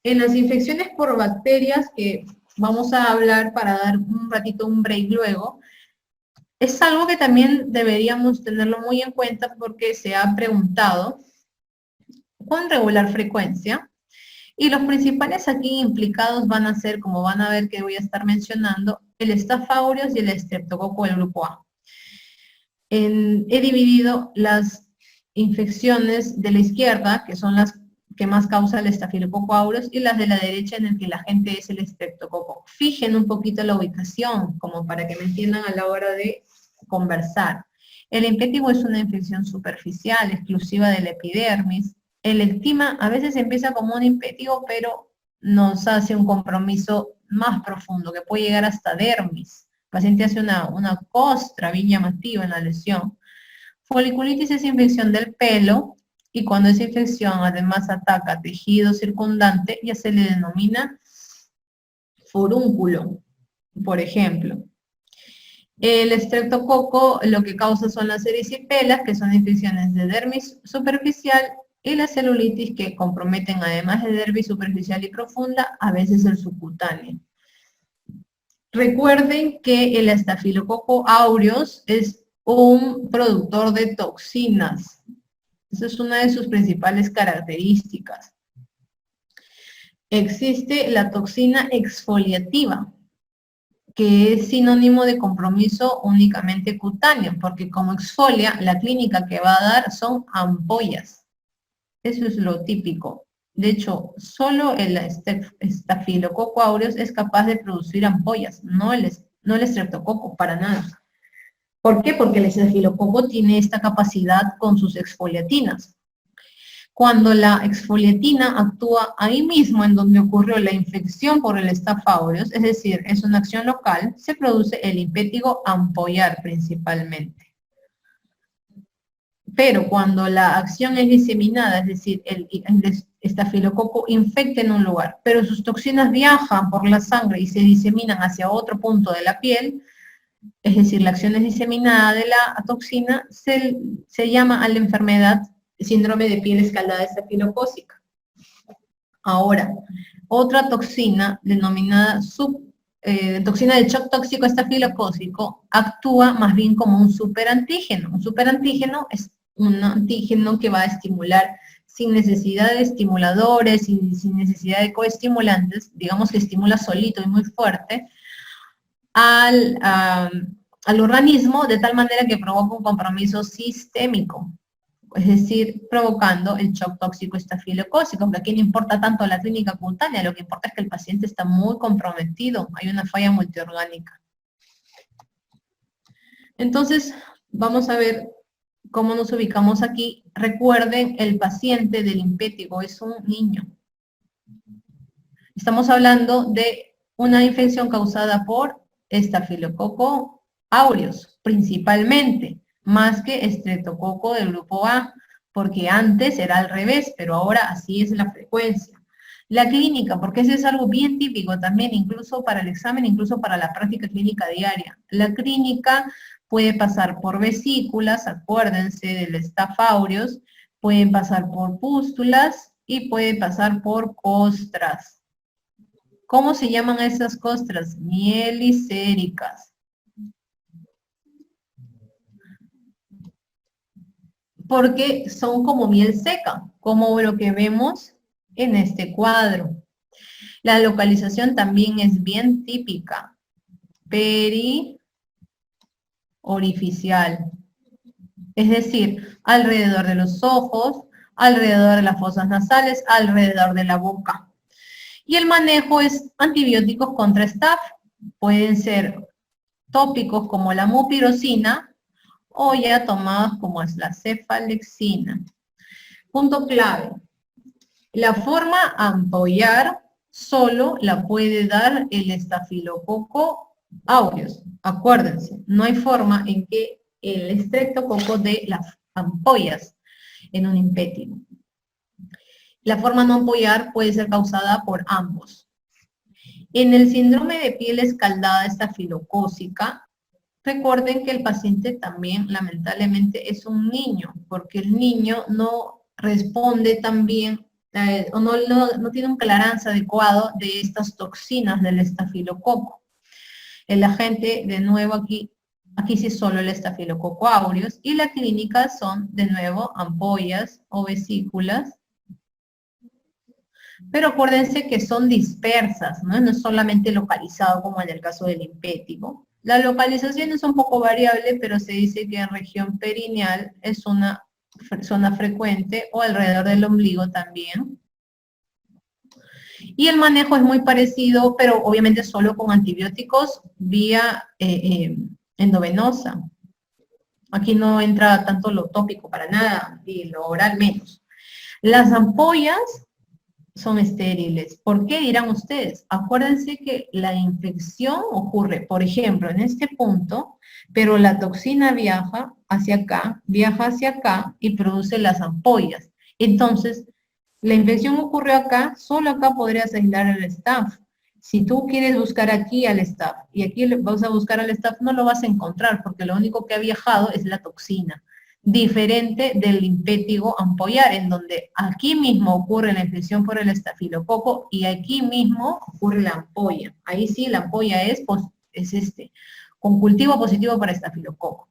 En las infecciones por bacterias, que vamos a hablar para dar un ratito un break luego, es algo que también deberíamos tenerlo muy en cuenta porque se ha preguntado con regular frecuencia. Y los principales aquí implicados van a ser, como van a ver que voy a estar mencionando, el Staph aureus y el Streptococo del grupo A. He dividido las infecciones de la izquierda, que son las que más causa el Staphylococcus aureus, y las de la derecha en el que la gente es el Streptococo. Fijen un poquito la ubicación, como para que me entiendan a la hora de conversar. El impétigo es una infección superficial, exclusiva del epidermis. El ectima a veces empieza como un impétigo, pero nos hace un compromiso más profundo, que puede llegar hasta dermis. El paciente hace una costra bien llamativa en la lesión. Foliculitis es infección del pelo, y cuando esa infección además ataca tejido circundante, ya se le denomina furúnculo, por ejemplo. El estreptococo lo que causa son las erisipelas, que son infecciones de dermis superficial, y la celulitis, que comprometen además de dermis superficial y profunda, a veces el subcutáneo. Recuerden que el Staphylococcus aureus es un productor de toxinas. Esa es una de sus principales características. Existe la toxina exfoliativa, que es sinónimo de compromiso únicamente cutáneo, porque como exfolia, la clínica que va a dar son ampollas. Eso es lo típico. De hecho, solo el Staphylococcus aureus es capaz de producir ampollas, no el estreptococo, para nada. ¿Por qué? Porque el estafilococo tiene esta capacidad con sus exfoliatinas. Cuando la exfoliatina actúa ahí mismo en donde ocurrió la infección por el Staph aureus, es decir, es una acción local, se produce el impétigo ampollar principalmente. Pero cuando la acción es diseminada, es decir, el estafilococo infecta en un lugar, pero sus toxinas viajan por la sangre y se diseminan hacia otro punto de la piel, es decir, la acción es diseminada de la toxina, se llama a la enfermedad síndrome de piel escaldada estafilocócica. Ahora, otra toxina denominada toxina de shock tóxico estafilocócico actúa más bien como un superantígeno. Un superantígeno es un antígeno que va a estimular sin necesidad de estimuladores, sin necesidad de coestimulantes, digamos que estimula solito y muy fuerte, al organismo de tal manera que provoca un compromiso sistémico, es decir, provocando el shock tóxico estafilocócico, que aquí no importa tanto la clínica cutánea, lo que importa es que el paciente está muy comprometido, hay una falla multiorgánica. Entonces, vamos a ver cómo nos ubicamos aquí. Recuerden, el paciente del impétigo es un niño. Estamos hablando de una infección causada por Staphylococcus aureus, principalmente, más que estreptococo del grupo A, porque antes era al revés, pero ahora así es la frecuencia. La clínica, porque eso es algo bien típico también, incluso para el examen, incluso para la práctica clínica diaria. La clínica puede pasar por vesículas, acuérdense del Staph aureus, pueden pasar por pústulas y puede pasar por costras. ¿Cómo se llaman esas costras? Mielicéricas. Porque son como miel seca, como lo que vemos en este cuadro. La localización también es bien típica. Periorificial. Es decir, alrededor de los ojos, alrededor de las fosas nasales, alrededor de la boca. Y el manejo es antibióticos contra Staph. Pueden ser tópicos como la mupirocina o ya tomados como es la cefalexina. Punto clave. La forma ampollar solo la puede dar el Staphylococcus aureus. Acuérdense, no hay forma en que el estreptococo dé las ampollas en un impétigo. La forma no ampollar puede ser causada por ambos. En el síndrome de piel escaldada estafilocócica, recuerden que el paciente también lamentablemente es un niño, porque el niño no responde tan bien o no tiene un clearance adecuado de estas toxinas del estafilococo. El agente, de nuevo aquí sí solo el estafilococo aureus, y la clínica son, de nuevo, ampollas o vesículas, pero acuérdense que son dispersas, ¿no? No es solamente localizado como en el caso del impétigo. La localización es un poco variable, pero se dice que en región perineal es una zona frecuente, o alrededor del ombligo también. Y el manejo es muy parecido, pero obviamente solo con antibióticos vía endovenosa. Aquí no entra tanto lo tópico para nada, y lo oral menos. Las ampollas son estériles. ¿Por qué dirán ustedes? Acuérdense que la infección ocurre, por ejemplo, en este punto, pero la toxina viaja hacia acá y produce las ampollas. Entonces, la infección ocurrió acá, solo acá podrías aislar el staph. Si tú quieres buscar aquí al staph y aquí vas a buscar al staph, no lo vas a encontrar porque lo único que ha viajado es la toxina. Diferente del impétigo ampollar, en donde aquí mismo ocurre la infección por el estafilococo y aquí mismo ocurre la ampolla. Ahí sí la ampolla es con cultivo positivo para estafilococo.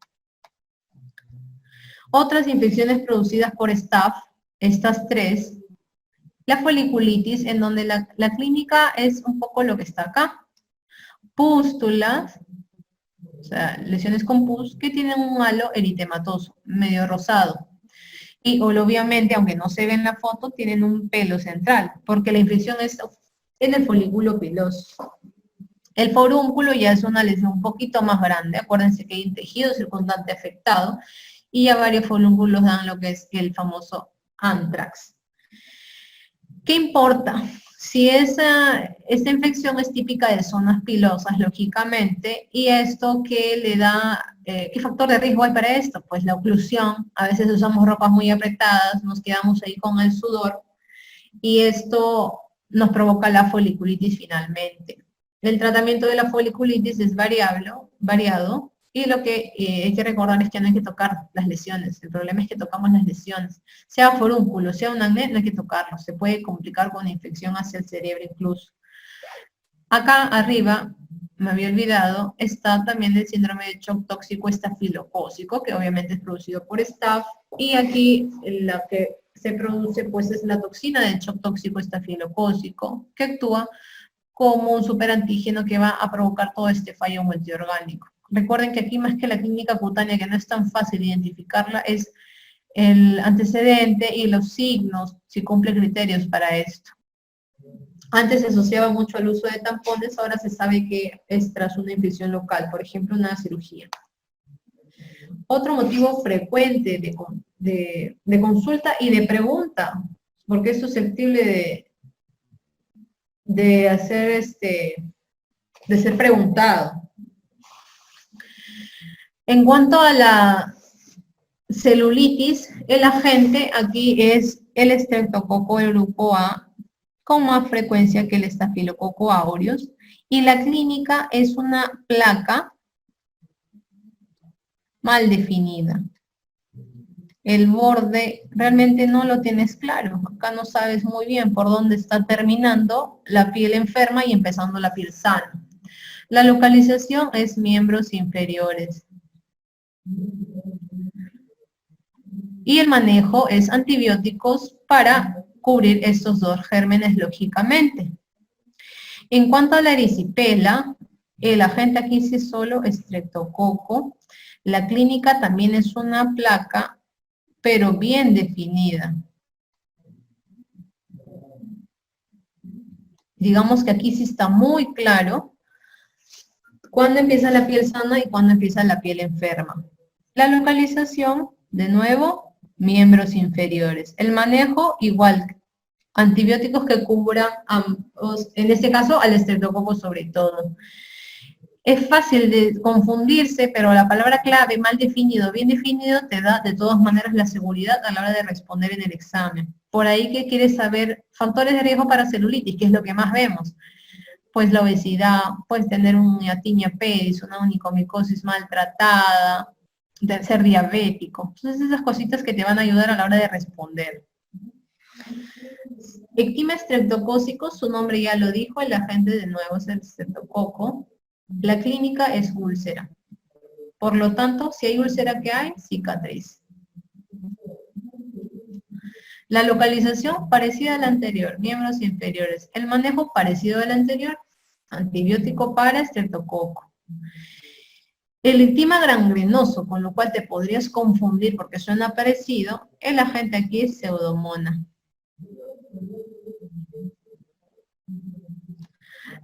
Otras infecciones producidas por staph, estas tres, la foliculitis, en donde la clínica es un poco lo que está acá. Pústulas, o sea, lesiones con pus, que tienen un halo eritematoso, medio rosado. Y obviamente, aunque no se ve en la foto, tienen un pelo central, porque la infección es en el folículo piloso. El forúnculo ya es una lesión un poquito más grande. Acuérdense que hay un tejido circundante afectado, y ya varios forúnculos dan lo que es el famoso antrax. ¿Qué importa? Si esta infección es típica de zonas pilosas, lógicamente, y esto que le da, ¿qué factor de riesgo hay para esto? Pues la oclusión. A veces usamos ropas muy apretadas, nos quedamos ahí con el sudor, y esto nos provoca la foliculitis finalmente. El tratamiento de la foliculitis es variado, y lo que hay que recordar es que no hay que tocar las lesiones. El problema es que tocamos las lesiones. Sea forúnculo, sea un acné, no hay que tocarlo. Se puede complicar con infección hacia el cerebro incluso. Acá arriba, me había olvidado, está también el síndrome de shock tóxico estafilocócico, que obviamente es producido por staph, y aquí la que se produce pues es la toxina del shock tóxico estafilocócico, que actúa como un superantígeno que va a provocar todo este fallo multiorgánico. Recuerden que aquí, más que la clínica cutánea, que no es tan fácil identificarla, es el antecedente y los signos, si cumple criterios para esto. Antes se asociaba mucho al uso de tampones, ahora se sabe que es tras una infección local, por ejemplo, una cirugía. Otro motivo frecuente de consulta y de pregunta, porque es susceptible de ser preguntado. En cuanto a la celulitis, el agente aquí es el estreptococo del grupo A, con más frecuencia que el estafilococo aureus, y la clínica es una placa mal definida. El borde realmente no lo tienes claro. Acá no sabes muy bien por dónde está terminando la piel enferma y empezando la piel sana. La localización es miembros inferiores. Y el manejo es antibióticos para cubrir estos dos gérmenes lógicamente. En cuanto a la erisipela, el agente aquí sí es solo estreptococo. La clínica también es una placa, pero bien definida. Digamos que aquí sí está muy claro cuándo empieza la piel sana y cuándo empieza la piel enferma. La localización, de nuevo, miembros inferiores. El manejo, igual, antibióticos que cubran ambos, en este caso al estreptococo sobre todo. Es fácil de confundirse, pero la palabra clave, mal definido, bien definido, te da de todas maneras la seguridad a la hora de responder en el examen. Por ahí que quieres saber factores de riesgo para celulitis, que es lo que más vemos. Pues la obesidad, puedes tener un hiatinia pedis, una onicomicosis maltratada, de ser diabético. Entonces esas cositas que te van a ayudar a la hora de responder. Ectima estreptocócico, su nombre ya lo dijo, el agente de nuevo es el estreptococo. La clínica es úlcera. Por lo tanto, si hay úlcera, ¿qué hay? Cicatriz. La localización parecida a la anterior, miembros inferiores. El manejo parecido al anterior, antibiótico para estreptococo. El ectima gangrenoso, con lo cual te podrías confundir porque suena parecido, el agente aquí es Pseudomonas.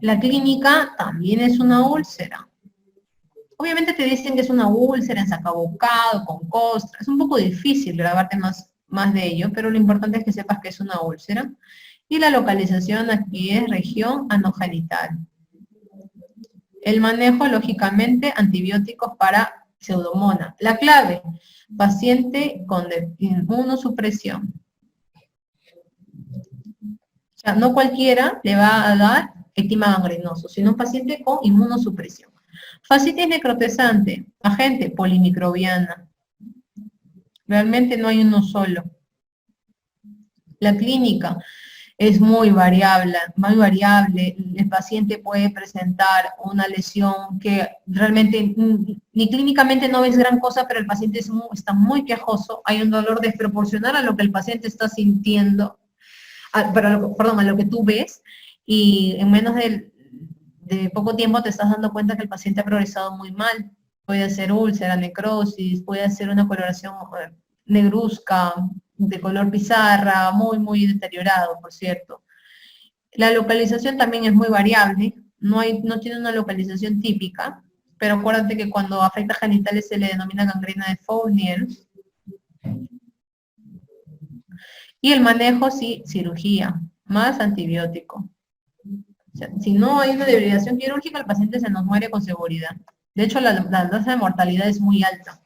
La clínica también es una úlcera. Obviamente te dicen que es una úlcera ensacabocado, con costra. Es un poco difícil grabarte más de ello, pero lo importante es que sepas que es una úlcera. Y la localización aquí es región anogenital. El manejo, lógicamente, antibióticos para Pseudomonas. La clave, paciente con inmunosupresión. O sea, no cualquiera le va a dar ectima gangrenoso, sino un paciente con inmunosupresión. Fascitis necrotizante, agente polimicrobiana. Realmente no hay uno solo. La clínica es muy variable. El paciente puede presentar una lesión que realmente ni clínicamente no ves gran cosa, pero el paciente está muy quejoso. Hay un dolor desproporcional a lo que el paciente está sintiendo, a lo que tú ves, y en menos de poco tiempo te estás dando cuenta que el paciente ha progresado muy mal. Puede ser úlcera, necrosis, puede ser una coloración negruzca, de color pizarra, muy deteriorado, por cierto. La localización también es muy variable, no tiene una localización típica, pero acuérdate que cuando afecta genitales se le denomina gangrena de Fournier. Y el manejo, sí, cirugía, más antibiótico. O sea, si no hay una debilitación quirúrgica, el paciente se nos muere con seguridad. De hecho, la tasa de mortalidad es muy alta.